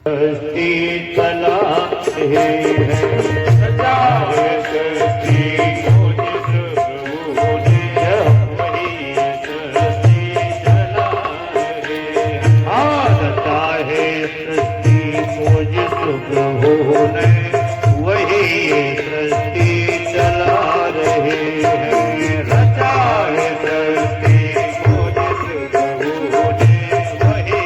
चला है सजा है सृष्टि को जिस प्रभु ने वही सृष्टि चला है। सजा है सृष्टि को जिस प्रभु ने वही सृष्टि चला रहे हैं। रचा है सृष्टि को जिस प्रभु ने वही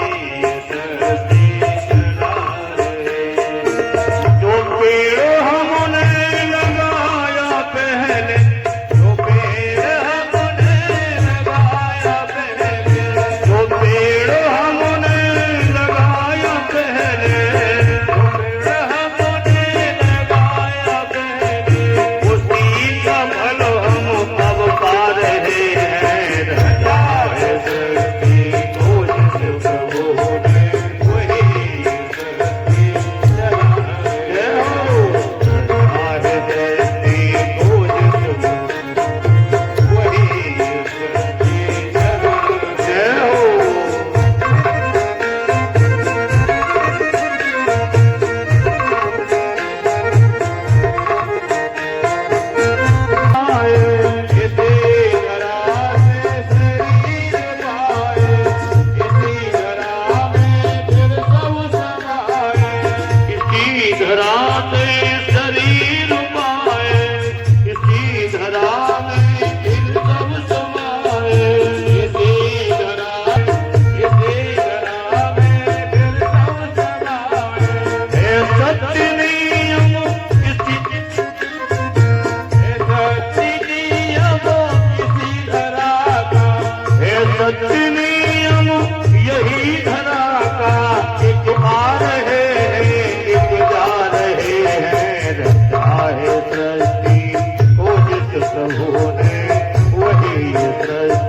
सृष्टि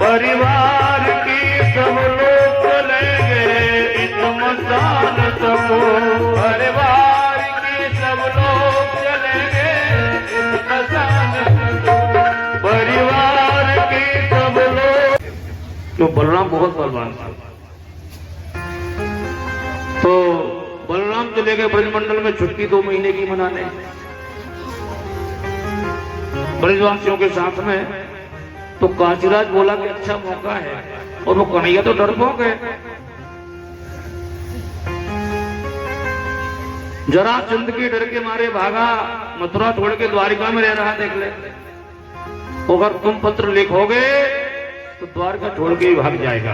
परिवार के सब लोग चलेंगे इस मसान समूह। परिवार के सब लोग चलेंगे इस मसान समूह। परिवार के सब लोग। तो बलराम बहुत बलवान था, तो बलराम चले गए ब्रजमंडल में छुट्टी 2 महीने की मनाने ब्रजवासियों के साथ में। तो कांचीराज बोला कि अच्छा मौका है, और वो कन्हैया तो डरपोक है। जरासंध के डर के मारे भागा, मथुरा छोड़ के द्वारिका में रह रहा। देख ले, अगर तुम पत्र लिखोगे तो द्वारका छोड़ के ही भाग जाएगा।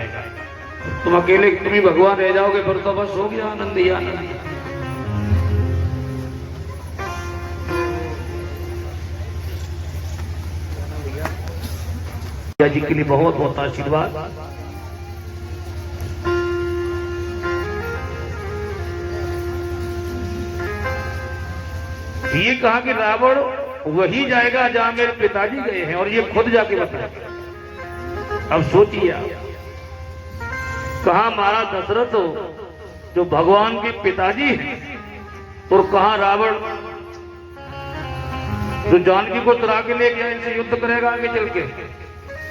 तुम अकेले तुम ही भगवान रह जाओगे, फिर तो बस हो गया आनंद ही आनंद। जी के लिए बहुत बहुत आशीर्वाद। ये कहा कि रावण वही जाएगा जहां मेरे पिताजी गए हैं, और ये खुद जाके बताए। अब सोचिए आप, कहा महाराज दशरथ हो जो भगवान के पिताजी हैं, और कहा रावण जो जानकी को तरा के ले गया, इनसे युद्ध करेगा आगे चल के,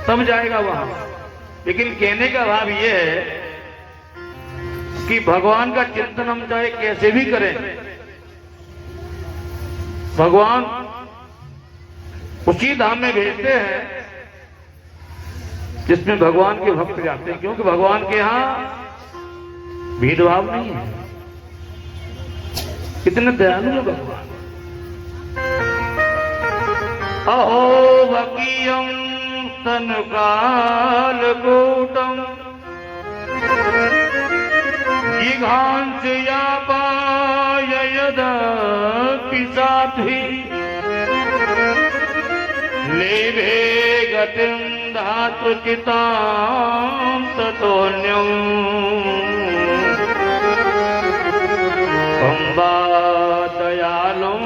तब जाएगा वहां। लेकिन कहने का भाव यह है कि भगवान का चिंतन हम चाहे कैसे भी करें, भगवान उसी धाम में भेजते हैं जिसमें भगवान के भक्त जाते हैं, क्योंकि भगवान के यहां भेदभाव नहीं है। कितने दयालु है भगवान। अहो वकीयं स्तनकालकूटम् जिघांसयापाय यदपि साध्वी लेभे गतिं धातुचितां ततोऽन्यम् अम्बा दयालुं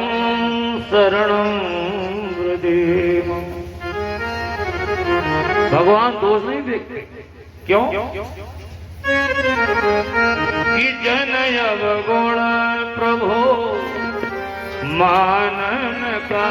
शरणं व्रजेम। भगवान दोष नहीं देखते। क्यों? कि जनय अवगुण प्रभो मानन का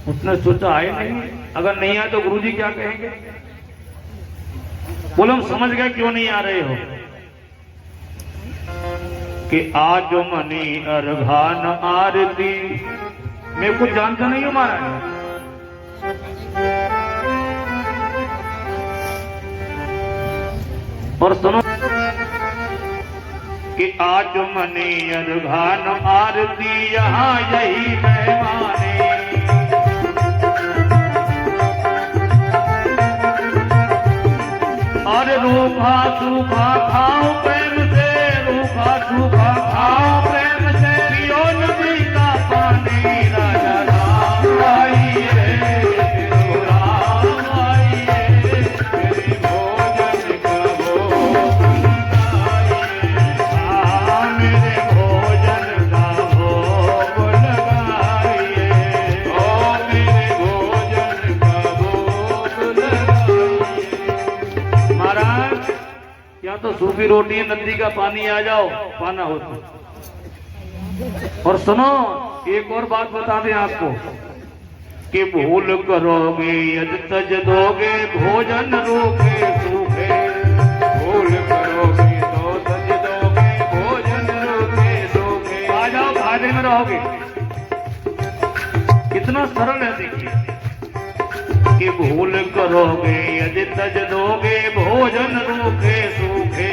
उसने सोचा आए नहीं, अगर नहीं आए तो गुरुजी क्या कहेंगे? बोलो हम समझ गए क्यों नहीं आ रहे हो। कि आज मनी अर्घान आरती, मैं कुछ जानता नहीं हूं महाराज। और सुनो कि आज मनी अर्घान आरती यहाँ यही मेहमाने और रूखा सूखा खाओ प्रेम से, रूखा सूखा खाओ प्रेम से, पियो नदी का पानी। राजा राम आइए, राम आइए, मेरे भोजन का भोग लगाइए, मेरे भोजन का भोग लगाइए, ओ मेरे भोजन का भोग लगाइए। महाराज या तो सूखी रोटी है, नदी का पानी आ जाओ, पाना हो तो। और सुनो एक और बात बता दें आपको कि भूल करोगे यदि तज दोगे भोजन रूखे सूखे। भूल करोगे तो तज दोगे भोजन रूखे सूखे। आ जाओ, फायदे में रहोगे। कितना सरल है देखिए कि भूल करोगे यदि तज दोगे भोजन रूखे सूखे।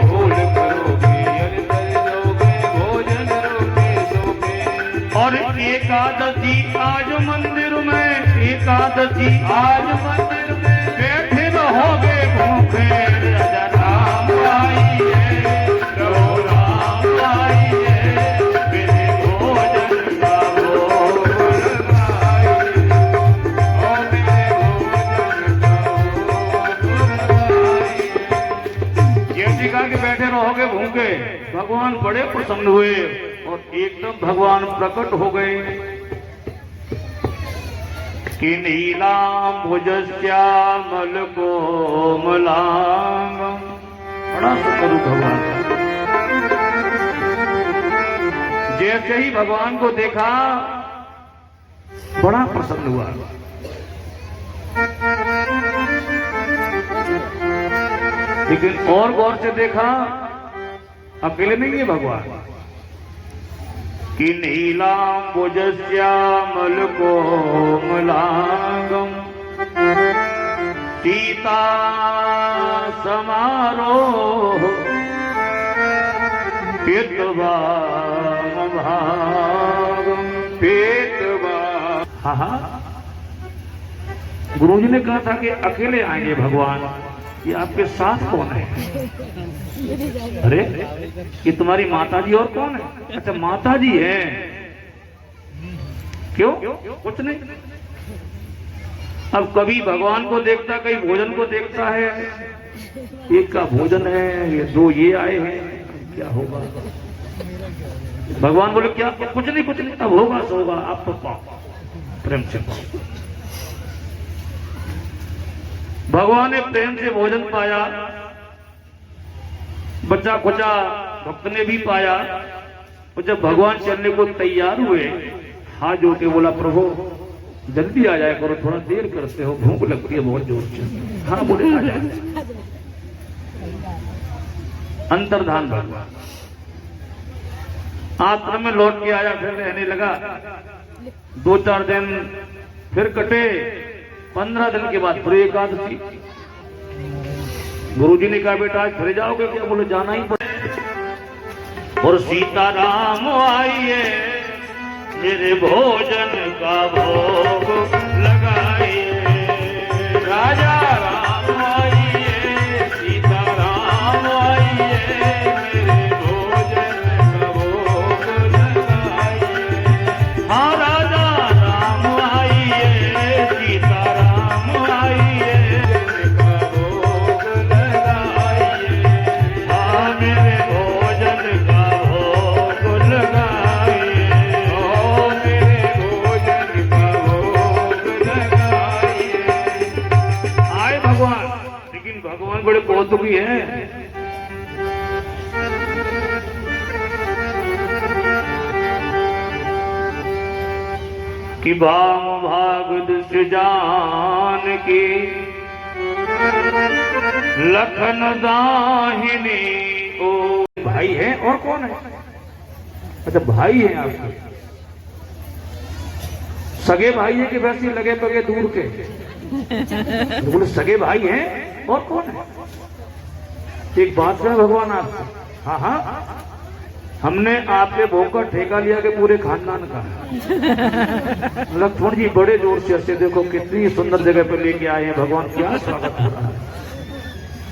भूल करोगे यदि तज दोगे भोजन रूखे सूखे। और एकादशी आज मंदिर में, एकादशी आज मंदिर में बैठे रहोगे भूखे। राजा राम आइए, प्रभु राम आइए, मेरे भोजन का भोग के बैठे रहोगे भूखे। भगवान बड़े प्रसन्न हुए और एकदम भगवान प्रकट हो गए कि नीलाम्बुजश्यामल कोमलांगम। बड़ा सुंदर भगवान। जैसे ही भगवान को देखा बड़ा प्रसन्न हुआ। लेकिन और गौर से देखा अकेले नहीं है भगवान कि नीलाम्बुजश्यामल कोमलांगम सीता समारोह पेतवाम भागम पेतवाम। हाँ, गुरुजी ने कहा था कि अकेले आएंगे भगवान। ये आपके साथ कौन है? अरे ये तुम्हारी माता जी और कौन है? अच्छा माता जी है। क्यों? कुछ नहीं। अब कभी भगवान को देखता, कहीं भोजन को देखता है, एक का भोजन है, ये दो ये आए हैं, क्या होगा? भगवान बोले क्या? कुछ नहीं, अब होगा सो होगा, आप तो पाओ, प्रेम से पाओ। भगवान ने प्रेम से भोजन पाया, बच्चा खुचा भक्त ने भी पाया। और जब भगवान चलने को तैयार हुए, हाथ जोड़ के बोला प्रभु जल्दी आ जाए करो, थोड़ा देर करते हो, भूख लगती है बहुत जोर से। हाँ बोले आ जाए। अंतर्धान भगवान आश्रम में लौट के आया, फिर रहने लगा। 2-4 दिन फिर कटे, 15 दिन के बाद फिर एकादशी। गुरुजी ने कहा बेटा आज फिर जाओगे क्या? बोले जाना ही पड़ेगा। और सीताराम आइए मेरे भोजन का भोग लगाइए, राजा राम आइए, सीताराम आइए, मेरे भोजन का भोग लगाइए। हाँ राजा राम आइए, सीताराम आइए, का भोग लगाइए। हाँ मेरे भोजन का भोग लगाइए, ओ मेरे भोजन का भोग लगाइए। आए भगवान, लेकिन भगवान बड़े कौतुकी हैं। कि भाम भाग दृश्य जान की लखन दाहिनी। ओ भाई है और कौन है? अच्छा भाई है आपके, सगे भाई है कि वैसे लगे पगे दूर के? बोले सगे भाई हैं और कौन है? एक बात है भगवान आपसे, हाँ हाँ हमने आपके भोग का ठेका लिया कि पूरे खानदान का। लक्ष्मण जी बड़े जोर से हंसे, देखो कितनी सुंदर जगह पे लेके आए हैं भगवान, क्या स्वागत हो रहा है,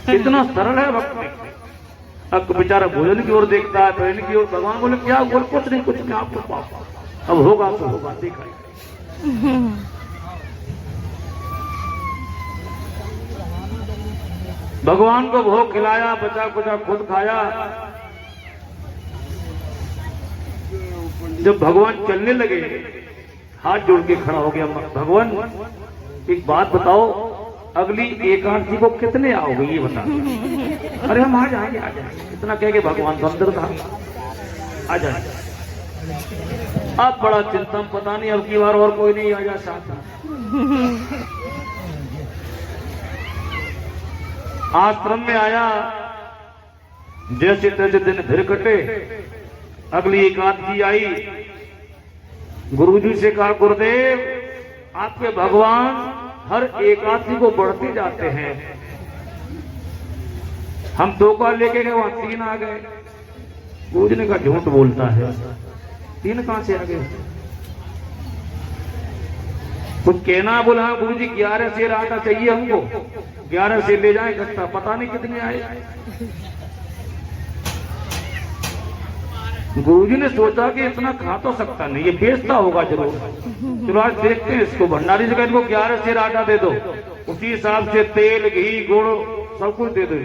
कितना सरल है भक्त। अब बेचारा भोजन की ओर देखता है, फिर इनकी ओर। भगवान बोले क्या? बोल कुछ नहीं आपको पाओ, अब होगा तो होगा, देखा। भगवान को भोग खिलाया, बचा कुचा खुद खाया। जब भगवान चलने लगे, हाथ जोड़ के खड़ा हो गया, भगवान एक बात बताओ, अगली एकादशी को कितने आओगे ये बता। अरे हम आ जाएंगे इतना कह के भगवान तो अंदर था, आ जाएंगे। अब बड़ा चिंता, पता नहीं अब की बार और कोई नहीं आ जा सकता। आश्रम में आया, जैसे तैसे दिन फिर कटे। अगली एकादशी आई, गुरुजी से कहा गुरुदेव आपके भगवान हर एकादशी को बढ़ते जाते हैं, हम 2 का लेके गए, वहां 3 आ गए। गुरुजी ने कहा झूठ बोलता है, 3 कहां से आ गए? कुछ कहना? बोला गुरुजी 11 शेर आटा चाहिए हमको, 11 शेर ले जाए इकट्ठा, पता नहीं कितने आए। गुरुजी ने सोचा कि इतना खा तो सकता नहीं, ये बेचता होगा जरूर। चलो आज देखते हैं इसको। भंडारी से कहा इनको 11 शेर आटा दे दो, उसी हिसाब से तेल घी गुड़ सब कुछ दे दो।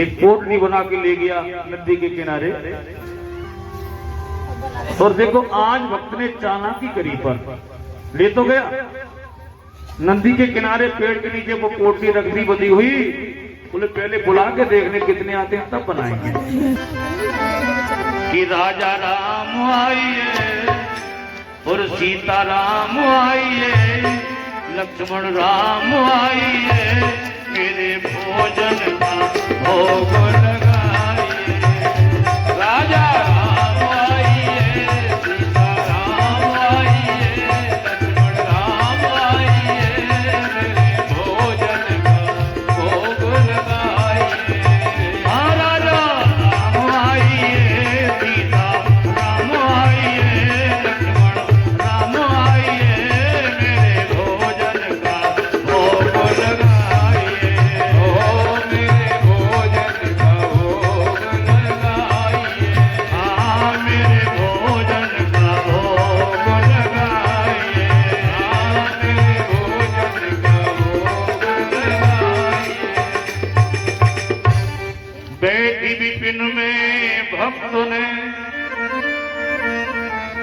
एक पोटली बना के ले गया नदी के किनारे। और देखो आज भक्त ने चालाकी करी, पर ले तो गया नदी के किनारे पेड़ के नीचे वो पोटली रख दी बंधी हुई। बोले पहले बुला के देखने कितने आते हैं तब बनाएंगे। कि राजा राम आइए और सीता राम आइए, लक्ष्मण राम आइए, मेरे भोजन का भोग लगाइए। राजा राम आइए, सीता राम आइए, लक्ष्मण राम आइए, मेरे भोजन का भोग लगाइए। हाँ राजा राम आइए, सीता राम आइए, लक्ष्मण राम आइए, मेरे भोजन का भोग लगाइए। ओ मेरे भोजन का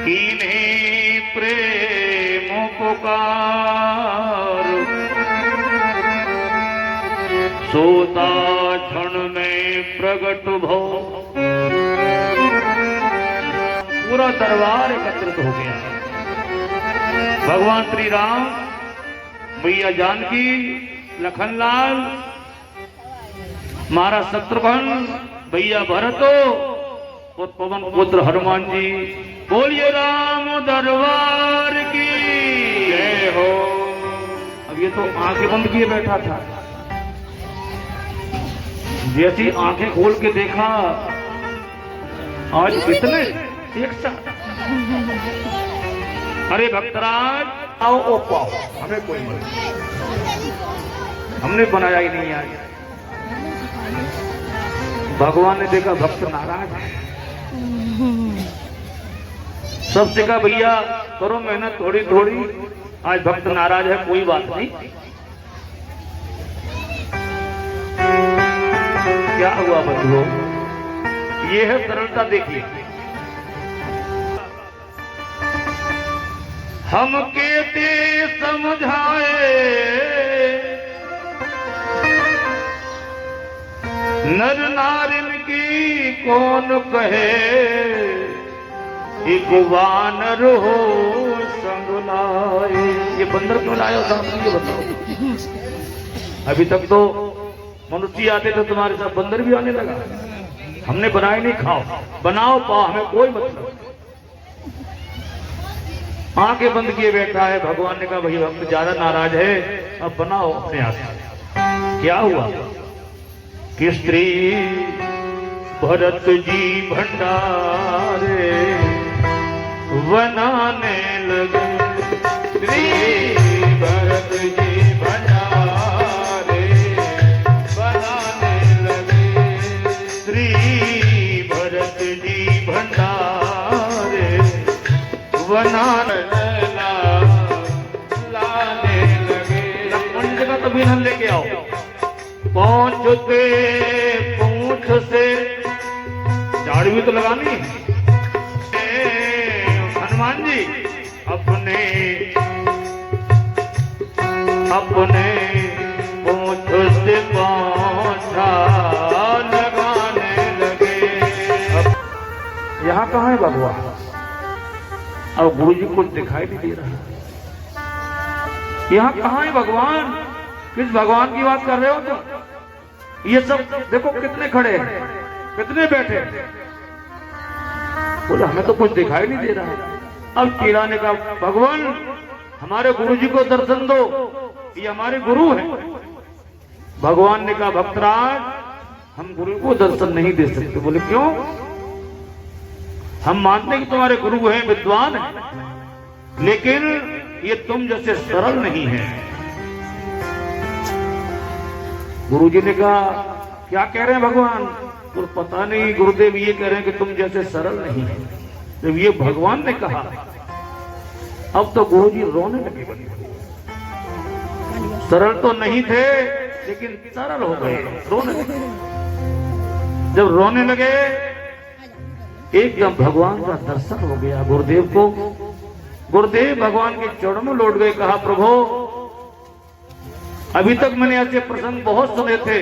कीन्हे प्रेम पुकार, सोता क्षण में प्रगट भो। पूरा दरबार एकत्रित हो गया। भगवान श्री राम, मैया जानकी, लखनलाल, महाराज शत्रुघ्न, भैया भरतो और पवन पुत्र हनुमान जी। बोलिए राम दरबार की जय हो। अब ये तो आंखें बंद किए बैठा था, जैसी आंखें खोल के देखा, आज कितने एक साथ। अरे भक्तराज आओ ओ पाओ, हमें कोई मत, हमने बनाया ही नहीं आज। भगवान ने देखा भक्त नाराज है, सबसे कहा भैया करो मेहनत थोड़ी थोड़ी, आज भक्त नाराज है, कोई बात नहीं। क्या हुआ बंधुओं, ये है सरलता। देखिए, हम कहते समझाए नर नारिन की कौन कहे, एक वानर हो संग लाए। ये बंदर क्यों लाया साहब, ये बताओ। अभी तक तो मनुष्य आते थे, तुम्हारे साथ बंदर भी आने लगा। हमने बनाए नहीं, खाओ बनाओ पाओ, हमें कोई मतलब। आंखें बंद किए बैठा है। भगवान ने कहा भैया भक्त ज्यादा नाराज है, अब बनाओ अपने हाथ। क्या हुआ कि स्त्री भरत जी भंडारे बनाने लगे। श्री भरत जी भंडारे बनाने लगे। श्री भरत जी भंडारे बनाने लाने लगे। लक्ष्मण जी का तभी न लेके आओ। पहुंचते पूंछ से झाड़ भी तो लगानी। हनुमान जी अपने अपने पूंछ से पहुंचा लगाने लगे। यहाँ कहाँ है भगवान? अब गुरु जी कुछ दिखाई नहीं दे रहा। यहाँ कहाँ है भगवान? किस भगवान की बात कर रहे हो तुम? ये सब देखो कितने खड़े हैं, कितने बैठे। बोले हमें तो कुछ दिखाई नहीं दे रहा। अब कीड़ा ने कहा भगवान हमारे गुरु जी को दर्शन दो, ये हमारे गुरु हैं। भगवान ने कहा भक्तराज हम गुरु को दर्शन नहीं दे सकते। बोले क्यों? हम मानते हैं कि तुम्हारे गुरु हैं, विद्वान हैं, लेकिन ये तुम जैसे सरल नहीं है। गुरुजी ने कहा क्या कह रहे हैं भगवान? तो पता नहीं गुरुदेव ये कह रहे हैं कि तुम जैसे सरल नहीं है। जब ये भगवान ने कहा अब तो गुरुजी रोने लगे। सरल तो नहीं थे लेकिन सरल हो गए, रोने लगे। जब रोने लगे एकदम भगवान का दर्शन हो गया गुरुदेव को। गुरुदेव भगवान के चरणों में लौट गए। कहा प्रभु अभी तक मैंने ऐसे प्रसंग बहुत सुने थे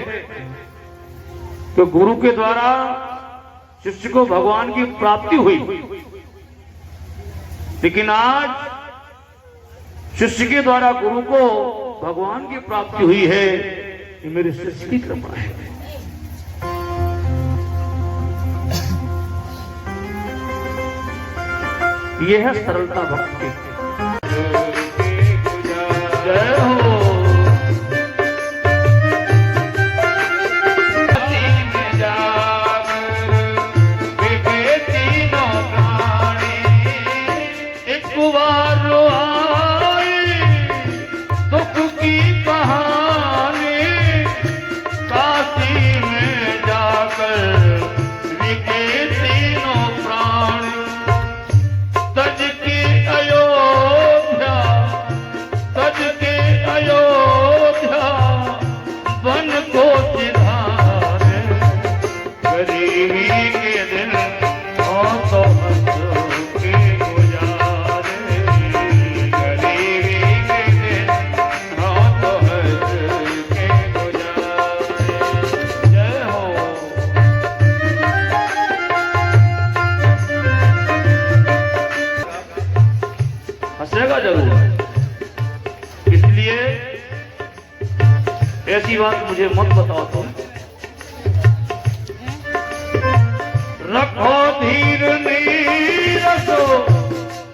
कि गुरु के द्वारा शिष्य को भगवान की प्राप्ति हुई, लेकिन आज शिष्य के द्वारा गुरु को भगवान की प्राप्ति हुई है। ये मेरे शिष्य की कृपा है। यह है सरलता भक्ति की। जय हो। तज के अयोध्या ऐसी बात मुझे मत बताओ तुम। रखो धीर नीरसो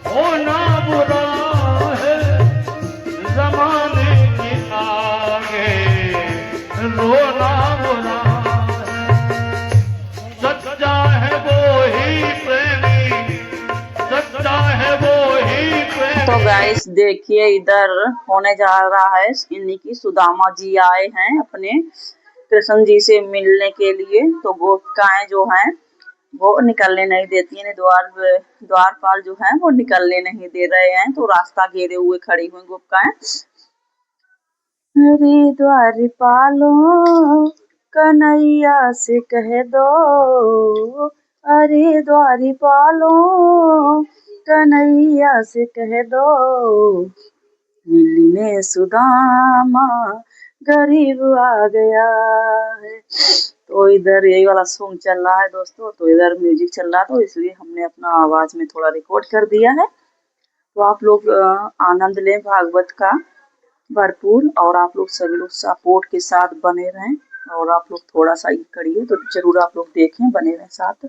होना बुरा है, जमाने के आगे रोना बुरा है। सच्चा है वो ही प्रेमी, सच्चा है वो ही प्रेमी। तो गाइस देखिए इधर होने जा रहा है, इन्हीं की सुदामा जी आए हैं अपने कृष्ण जी से मिलने के लिए। तो गोपिकाएं जो हैं वो निकलने नहीं देती है, द्वारपाल जो है वो निकलने नहीं दे रहे हैं, तो रास्ता घेरे हुए खड़ी हुई गोपिकाएं। अरे द्वारपालो कन्हैया से कह दो, अरे द्वारपालो कन्हैया से कह दो, मिलने सुदामा गरीब आ गया है। तो इधर यही वाला सॉन्ग चल रहा है दोस्तों, तो इधर म्यूजिक चल रहा था, तो इसलिए हमने अपना आवाज में थोड़ा रिकॉर्ड कर दिया है। तो आप लोग आनंद लें भागवत का भरपूर, और आप लोग सभी लोग सपोर्ट के साथ बने रहें, और आप लोग थोड़ा सा ही करिए तो जरूर आप लोग देखें, बने रहें साथ।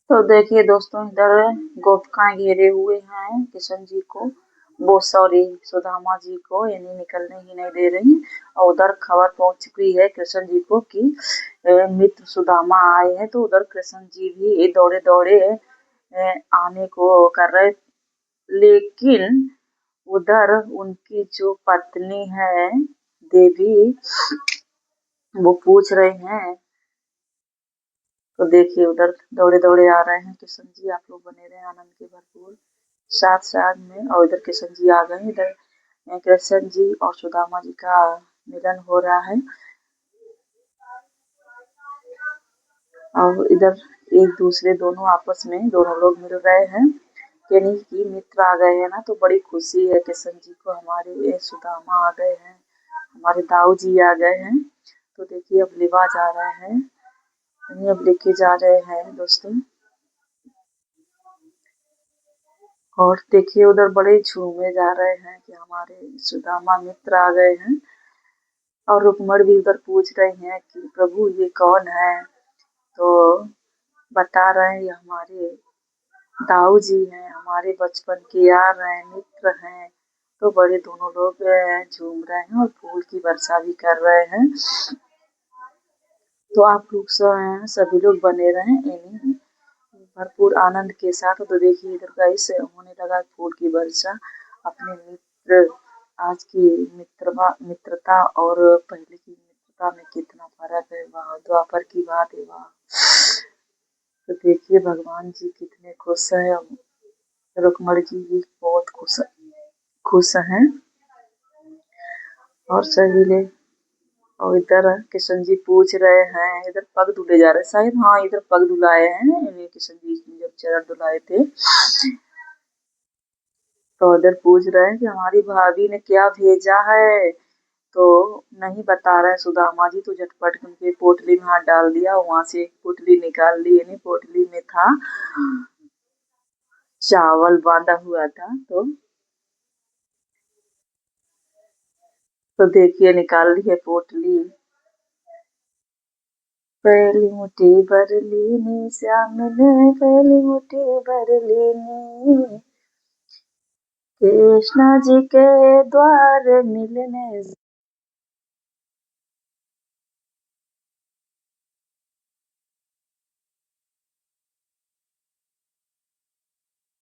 तो देखिए दोस्तों इधर गोपिकाएं घेरे हुए हैं कृष्ण जी को, वो सॉरी सुदामा जी को, यानी निकलने ही नहीं दे रही। और उधर खबर पहुंच चुकी है कृष्ण जी को कि मित्र सुदामा आए हैं, तो उधर कृष्ण जी भी दौड़े दौड़े आने को कर रहे, लेकिन उधर उनकी जो पत्नी है देवी, वो पूछ रहे हैं। तो देखिए उधर दौड़े दौड़े आ रहे हैं कृष्ण जी, आप लोग बने रहे आनंद के भरपूर साथ साथ में। और इधर कृष्ण जी आ गए, इधर कृष्ण जी और सुदामा जी का मिलन हो रहा है। और इधर एक दूसरे दोनों आपस में दोनों लोग मिल रहे हैं, यानी कि मित्र आ गए हैं ना, तो बड़ी खुशी है कृष्ण जी को, हमारे सुदामा आ गए हैं, हमारे दाऊ जी आ गए हैं। तो देखिए अब लिवा जा रहे हैं, अब लेके जा रहे हैं दोस्तों। और देखिए उधर बड़े झूमे जा रहे हैं कि हमारे सुदामा मित्र आ गए हैं। और रुक्मण भी उधर पूछ रहे हैं कि प्रभु ये कौन है, तो बता रहे हैं ये हमारे दाऊ जी हैं, हमारे बचपन के यार हैं, मित्र हैं। तो बड़े दोनों लोग झूम रहे हैं और फूल की वर्षा भी कर रहे हैं। तो आप लोग सभी लोग बने रहें इन्हीं भरपूर आनंद के साथ। तो देखिए इधर गाइस होने लगा फूल की वर्षा। अपने मित्र, आज की मित्रता और पहले की मित्रता में कितना फर्क है, वाह द्वापर की बात है, वाह। तो देखिए भगवान जी कितने खुश है, रुक्मणी जी भी बहुत खुश हैं। और सभी ले, और इधर कृष्ण जी पूछ रहे हैं, इधर पग धुले जा रहे हैं शायद, हाँ इधर पग धुलाए हैं कृष्ण जी जब चरण धुलाए थे। तो इधर पूछ रहे हैं कि हमारी भाभी ने क्या भेजा है, तो नहीं बता रहे सुदामा जी। तो झटपट उनके पोटली में हाथ डाल दिया, वहां से एक पोटली निकाल ली, यानी पोटली में था चावल बांधा हुआ था। तो देखिए निकाल ली है पोटली। पहली मुट्ठी भर लीनी श्याम ने, पहली मुट्ठी भर लीनी, कृष्ण जी के द्वार मिलने